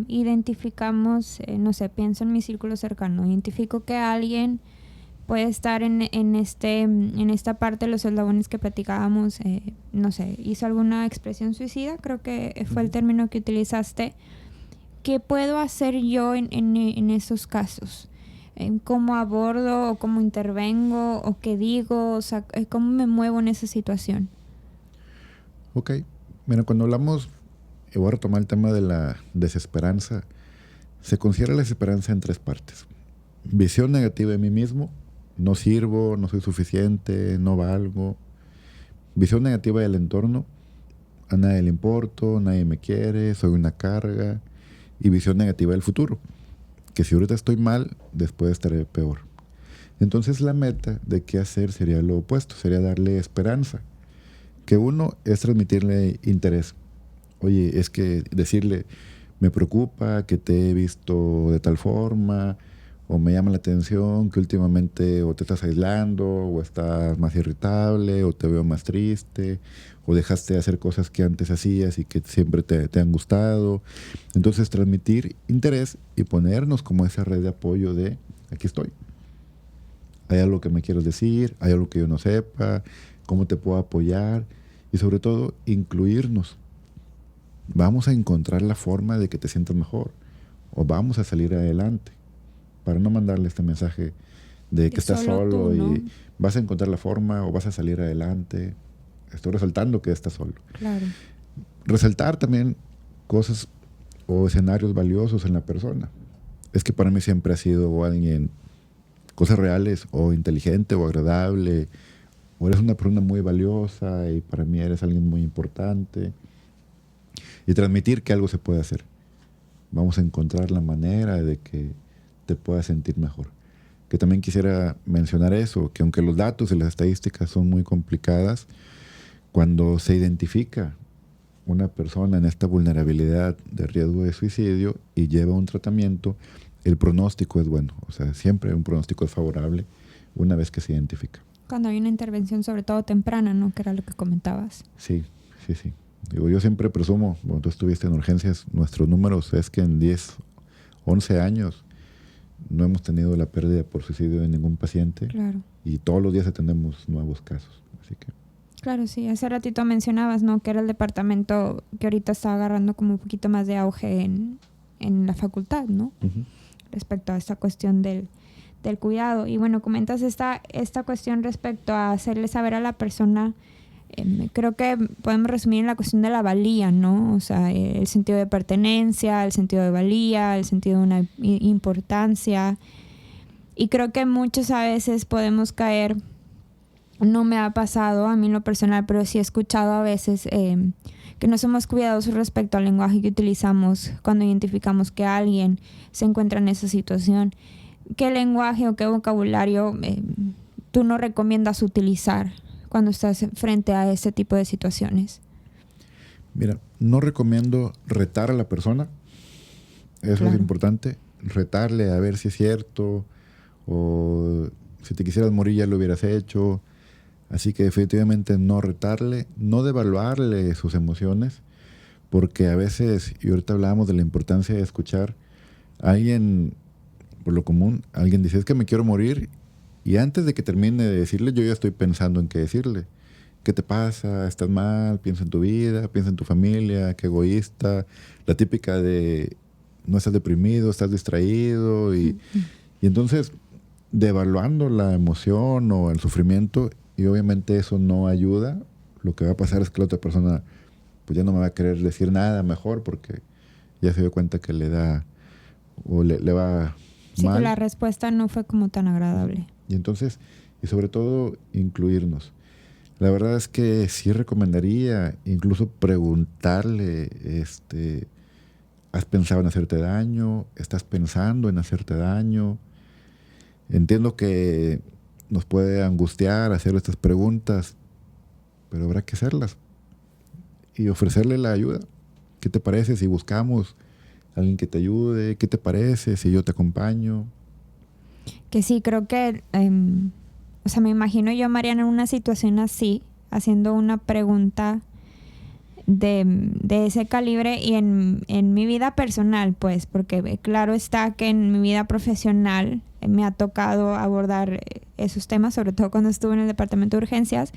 identificamos, no sé, pienso en mi círculo cercano, identifico que alguien puede estar en esta parte de los eslabones que platicábamos, no sé, hizo alguna expresión suicida, creo que fue el término que utilizaste. ¿Qué puedo hacer yo en esos casos? ¿Cómo abordo o cómo intervengo o qué digo? O sea, ¿cómo me muevo en esa situación? Ok. Bueno, cuando hablamos, voy a retomar el tema de la desesperanza. Se considera la desesperanza en 3 partes. Visión negativa de mí mismo, no sirvo, no soy suficiente, no valgo. Visión negativa del entorno, a nadie le importo, nadie me quiere, soy una carga. Y visión negativa del futuro, que si ahorita estoy mal, después estaré peor. Entonces la meta de qué hacer sería lo opuesto, sería darle esperanza. Que uno es transmitirle interés. Oye, es que decirle, me preocupa que te he visto de tal forma, o me llama la atención que últimamente o te estás aislando, o estás más irritable, o te veo más triste, o dejaste de hacer cosas que antes hacías y que siempre te han gustado. Entonces transmitir interés y ponernos como esa red de apoyo de, aquí estoy. Hay algo que me quieres decir, hay algo que yo no sepa, cómo te puedo apoyar. y sobre todo incluirnos. Vamos a encontrar la forma de que te sientas mejor o vamos a salir adelante, para no mandarle este mensaje de que estás solo tú, ¿no? y vas a encontrar la forma o vas a salir adelante. Estoy resaltando que estás solo. Claro. Resaltar también cosas o escenarios valiosos en la persona. Es que para mí siempre ha sido alguien, cosas reales, o inteligente, o agradable, o eres una persona muy valiosa y para mí eres alguien muy importante. Y transmitir que algo se puede hacer. Vamos a encontrar la manera de que te puedas sentir mejor. Que también quisiera mencionar eso, que aunque los datos y las estadísticas son muy complicadas, cuando se identifica una persona en esta vulnerabilidad de riesgo de suicidio y lleva un tratamiento, el pronóstico es bueno. O sea, siempre un pronóstico es favorable una vez que se identifica. Cuando hay una intervención, sobre todo temprana, ¿no? Que era lo que comentabas. Sí. Digo, yo siempre presumo, cuando tú estuviste en urgencias, nuestros números es que en 10, 11 años no hemos tenido la pérdida por suicidio de ningún paciente. Claro. Y todos los días atendemos nuevos casos. Así que... Claro, sí. Hace ratito mencionabas, ¿no? Que era el departamento que ahorita está agarrando como un poquito más de auge en la facultad, ¿no? Uh-huh. Respecto a esta cuestión del cuidado. Y bueno, comentas esta cuestión respecto a hacerle saber a la persona. Creo que podemos resumir en la cuestión de la valía, ¿no? O sea, el sentido de pertenencia, el sentido de valía, el sentido de una importancia. Y creo que muchos a veces podemos caer, no me ha pasado a mí en lo personal, pero sí he escuchado a veces que no somos cuidadosos respecto al lenguaje que utilizamos cuando identificamos que alguien se encuentra en esa situación. ¿Qué lenguaje o qué vocabulario tú no recomiendas utilizar cuando estás frente a este tipo de situaciones? Mira, no recomiendo retar a la persona. Eso Claro. es importante. Retarle a ver si es cierto, o si te quisieras morir ya lo hubieras hecho. Así que definitivamente no retarle, no devaluarle sus emociones, porque a veces, y ahorita hablábamos de la importancia de escuchar, alguien, por lo común, alguien dice, es que me quiero morir, y antes de que termine de decirle, yo ya estoy pensando en qué decirle. ¿Qué te pasa? ¿Estás mal? Piensa en tu vida, piensa en tu familia, qué egoísta. La típica de no estás deprimido, estás distraído. Y entonces, devaluando la emoción o el sufrimiento, y obviamente eso no ayuda, lo que va a pasar es que la otra persona pues ya no me va a querer decir nada mejor porque ya se dio cuenta que le da o le va Sí, mal. que la respuesta no fue como tan agradable. Y entonces, y sobre todo, incluirnos. La verdad es que sí recomendaría incluso preguntarle, ¿has pensado en hacerte daño? ¿Estás pensando en hacerte daño? Entiendo que nos puede angustiar hacer estas preguntas, pero habrá que hacerlas y ofrecerle la ayuda. ¿Qué te parece si buscamos a alguien que te ayude? ¿Qué te parece si yo te acompaño? Que sí, creo que, o sea, me imagino yo, Mariana, en una situación así, haciendo una pregunta de ese calibre y en mi vida personal, pues, porque claro está que en mi vida profesional me ha tocado abordar esos temas, sobre todo cuando estuve en el departamento de urgencias,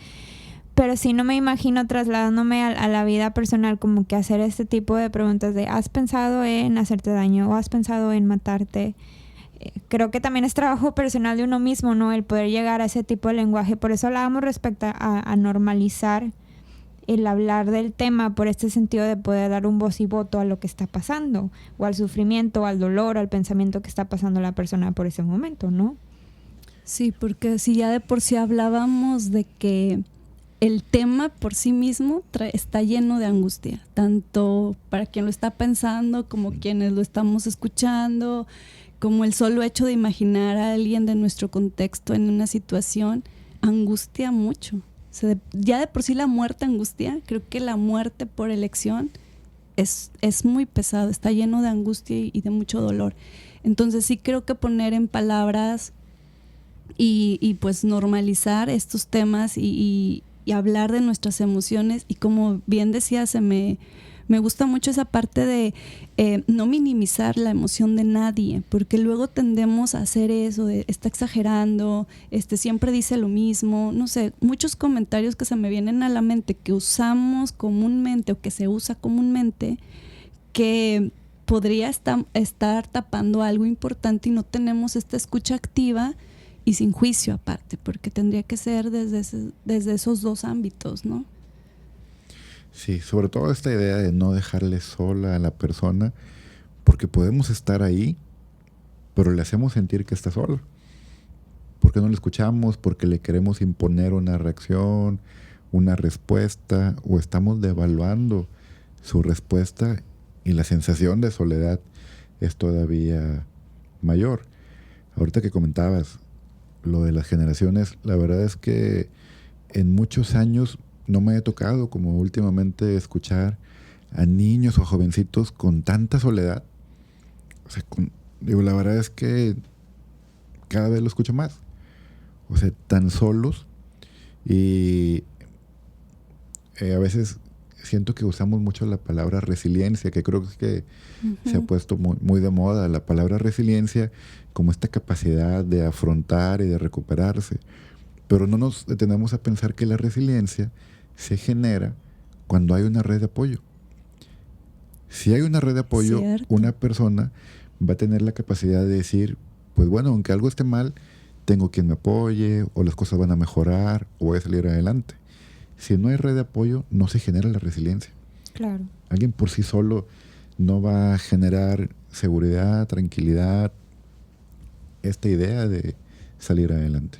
pero sí no me imagino trasladándome a la vida personal como que hacer este tipo de preguntas de ¿has pensado en hacerte daño o has pensado en matarte? Creo que también es trabajo personal de uno mismo, ¿no? El poder llegar a ese tipo de lenguaje. Por eso hablábamos respecto a normalizar el hablar del tema, por este sentido de poder dar un voz y voto a lo que está pasando, o al sufrimiento, o al dolor, o al pensamiento que está pasando la persona por ese momento, ¿no? Sí, porque si ya de por sí hablábamos de que el tema por sí mismo está lleno de angustia, tanto para quien lo está pensando como quienes lo estamos escuchando, como el solo hecho de imaginar a alguien de nuestro contexto en una situación angustia mucho. O sea, ya de por sí la muerte angustia, creo que la muerte por elección es muy pesado, está lleno de angustia y de mucho dolor. Entonces sí creo que poner en palabras y pues normalizar estos temas y hablar de nuestras emociones, y como bien decía, me Me gusta mucho esa parte de no minimizar la emoción de nadie, porque luego tendemos a hacer eso de está exagerando, siempre dice lo mismo, no sé, muchos comentarios que se me vienen a la mente que usamos comúnmente o que se usa comúnmente, que podría estar tapando algo importante y no tenemos esta escucha activa y sin juicio aparte, porque tendría que ser desde esos dos ámbitos, ¿no? Sí, sobre todo esta idea de no dejarle sola a la persona, porque podemos estar ahí, pero le hacemos sentir que está sola. Porque no le escuchamos, porque le queremos imponer una reacción, una respuesta, o estamos devaluando su respuesta y la sensación de soledad es todavía mayor. Ahorita que comentabas lo de las generaciones, la verdad es que en muchos años no me he tocado como últimamente escuchar a niños o jovencitos con tanta soledad. O sea, la verdad es que cada vez lo escucho más. O sea, tan solos y a veces siento que usamos mucho la palabra resiliencia, que creo que se ha puesto muy de moda, la palabra resiliencia como esta capacidad de afrontar y de recuperarse. Pero no nos detenemos a pensar que la resiliencia se genera cuando hay una red de apoyo. Si hay una red de apoyo, Cierto. Una persona va a tener la capacidad de decir, pues bueno, aunque algo esté mal, tengo quien me apoye, o las cosas van a mejorar, o voy a salir adelante. Si no hay red de apoyo, no se genera la resiliencia. Claro. Alguien por sí solo no va a generar seguridad, tranquilidad, esta idea de salir adelante.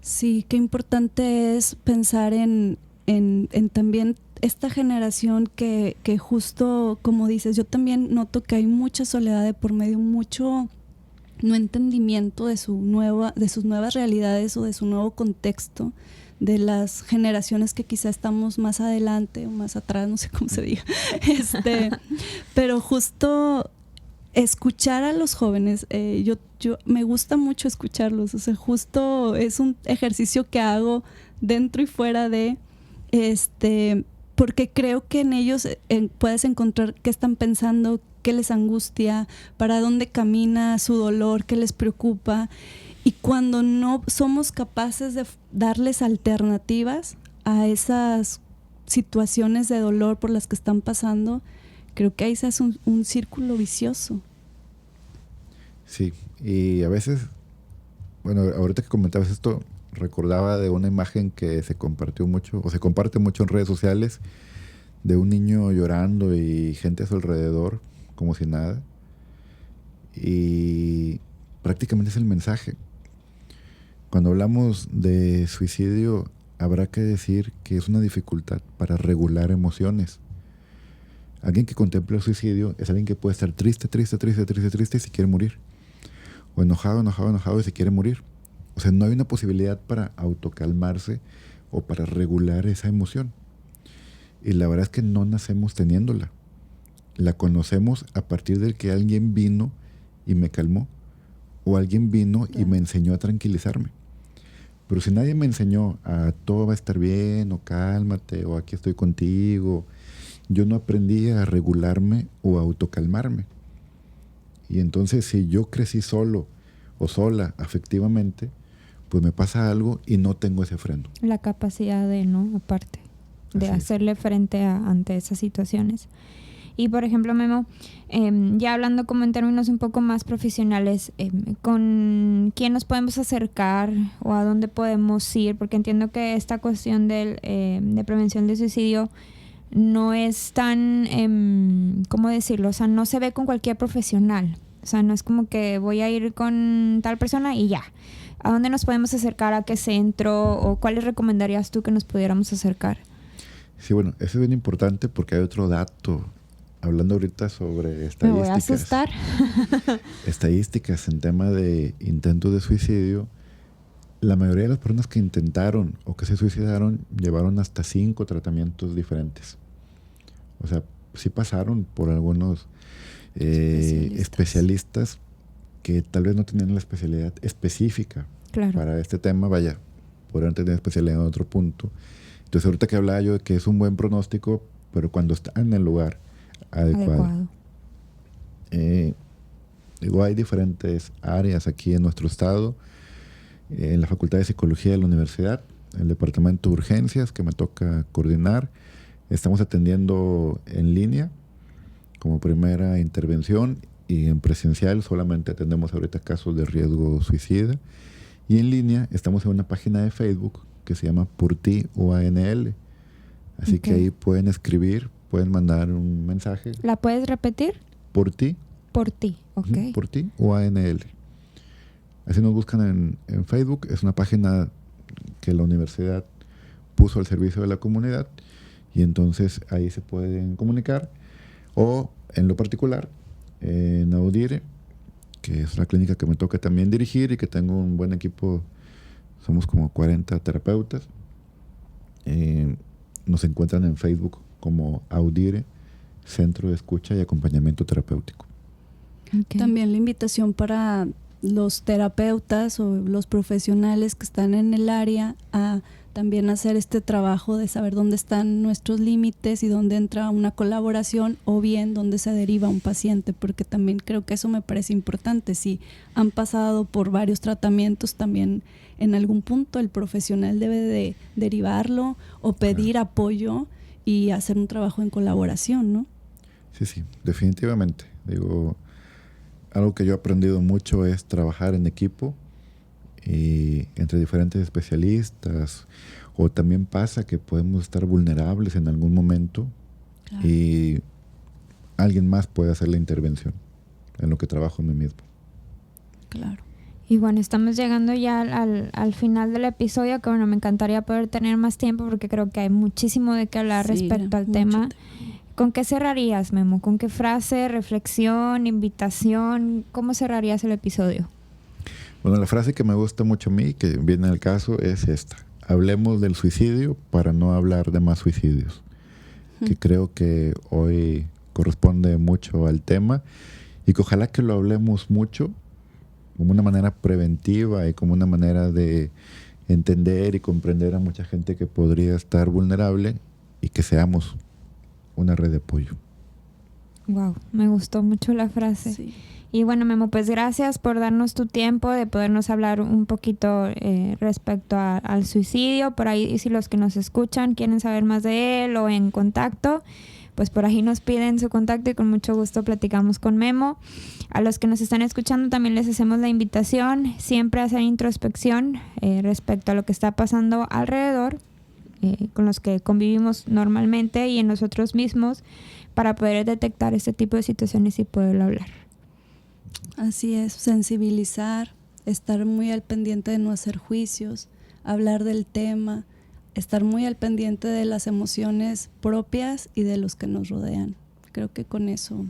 Sí, qué importante es pensar en también esta generación que justo, como dices, yo también noto que hay mucha soledad de por medio, mucho no entendimiento de sus nuevas realidades o de su nuevo contexto, de las generaciones que quizá estamos más adelante o más atrás, no sé cómo se diga, pero justo escuchar a los jóvenes, yo me gusta mucho escucharlos, o sea, justo es un ejercicio que hago dentro y fuera de, porque creo que en ellos puedes encontrar qué están pensando, qué les angustia, para dónde camina su dolor, qué les preocupa. Y cuando no somos capaces de darles alternativas a esas situaciones de dolor por las que están pasando, creo que ahí se hace un círculo vicioso. Sí, y a veces, bueno, ahorita que comentabas esto, recordaba de una imagen que se compartió mucho, o se comparte mucho en redes sociales, de un niño llorando y gente a su alrededor, como si nada. Y prácticamente es el mensaje. Cuando hablamos de suicidio, habrá que decir que es una dificultad para regular emociones. Alguien que contempla el suicidio es alguien que puede estar triste y se quiere morir. O enojado y se quiere morir. O sea, no hay una posibilidad para autocalmarse o para regular esa emoción. Y la verdad es que no nacemos teniéndola. La conocemos a partir de que alguien vino y me calmó. O alguien vino y me enseñó a tranquilizarme. Pero si nadie me enseñó a todo va a estar bien, o cálmate, o aquí estoy contigo, yo no aprendí a regularme o a autocalmarme. Y entonces si yo crecí solo o sola afectivamente, pues me pasa algo y no tengo ese freno. La capacidad de, ¿no? Aparte, de Así es. hacerle frente ante esas situaciones. Y por ejemplo, Memo, ya hablando como en términos un poco más profesionales, ¿con quién nos podemos acercar o a dónde podemos ir? Porque entiendo que esta cuestión de prevención de suicidio no es tan, ¿cómo decirlo? O sea, no se ve con cualquier profesional. O sea, no es como que voy a ir con tal persona y ya. ¿A dónde nos podemos acercar? ¿A qué centro? ¿O cuáles recomendarías tú que nos pudiéramos acercar? Sí, bueno, eso es bien importante porque hay otro dato. Hablando ahorita sobre estadísticas. Me voy a asustar. Estadísticas en tema de intentos de suicidio. La mayoría de las personas que intentaron o que se suicidaron llevaron hasta 5 tratamientos diferentes. O sea, sí pasaron por algunos especialistas que tal vez no tenían la especialidad específica para este tema. Vaya, podrían tener especialidad en otro punto. Entonces, ahorita que hablaba yo de que es un buen pronóstico, pero cuando está en el lugar adecuado. Hay diferentes áreas aquí en nuestro estado, en la Facultad de Psicología de la Universidad, el Departamento de Urgencias que me toca coordinar. Estamos atendiendo en línea como primera intervención, y en presencial solamente atendemos ahorita casos de riesgo suicida. Y en línea estamos en una página de Facebook que se llama Por Ti UANL. Así que ahí pueden escribir, pueden mandar un mensaje. ¿La puedes repetir? Por Ti. Por Ti, ok. Por Ti UANL. Así nos buscan en Facebook. Es una página que la universidad puso al servicio de la comunidad, y entonces ahí se pueden comunicar. O en lo particular, en Audire, que es la clínica que me toca también dirigir y que tengo un buen equipo, somos como 40 terapeutas. Nos encuentran en Facebook como Audire, Centro de Escucha y Acompañamiento Terapéutico. Okay. También la invitación para los terapeutas o los profesionales que están en el área a también hacer este trabajo de saber dónde están nuestros límites y dónde entra una colaboración, o bien dónde se deriva un paciente, porque también creo que eso me parece importante. Si han pasado por varios tratamientos, también en algún punto el profesional debe de derivarlo o pedir apoyo y hacer un trabajo en colaboración, ¿no? Sí, definitivamente. Algo que yo he aprendido mucho es trabajar en equipo y entre diferentes especialistas, o también pasa que podemos estar vulnerables en algún momento. Claro. Y alguien más puede hacer la intervención en lo que trabajo en mí mismo. Claro. Y bueno, estamos llegando ya al final del episodio, que bueno, me encantaría poder tener más tiempo porque creo que hay muchísimo de qué hablar respecto al tema. ¿Con qué cerrarías, Memo? ¿Con qué frase, reflexión, invitación? ¿Cómo cerrarías el episodio? Bueno, la frase que me gusta mucho a mí, que viene al caso, es esta: hablemos del suicidio para no hablar de más suicidios. Que creo que hoy corresponde mucho al tema, y que ojalá que lo hablemos mucho como una manera preventiva y como una manera de entender y comprender a mucha gente que podría estar vulnerable, y que seamos una red de apoyo. Wow, me gustó mucho la frase. Sí. Y bueno, Memo, pues gracias por darnos tu tiempo de podernos hablar un poquito respecto al suicidio. Por ahí, si los que nos escuchan quieren saber más de él o en contacto, pues por ahí nos piden su contacto y con mucho gusto platicamos con Memo. A los que nos están escuchando también les hacemos la invitación siempre a hacer introspección respecto a lo que está pasando alrededor, con los que convivimos normalmente y en nosotros mismos, para poder detectar este tipo de situaciones y poderlo hablar. Así es, sensibilizar, estar muy al pendiente de no hacer juicios, hablar del tema, estar muy al pendiente de las emociones propias y de los que nos rodean. Creo que con eso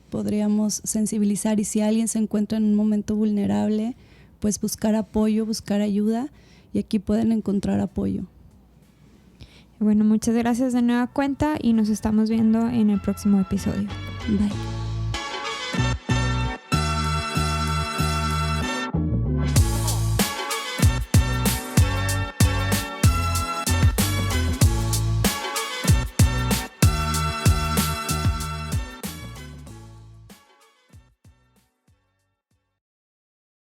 podríamos sensibilizar, y si alguien se encuentra en un momento vulnerable, pues buscar apoyo, buscar ayuda, y aquí pueden encontrar apoyo. Bueno, muchas gracias de nueva cuenta y nos estamos viendo en el próximo episodio. Bye.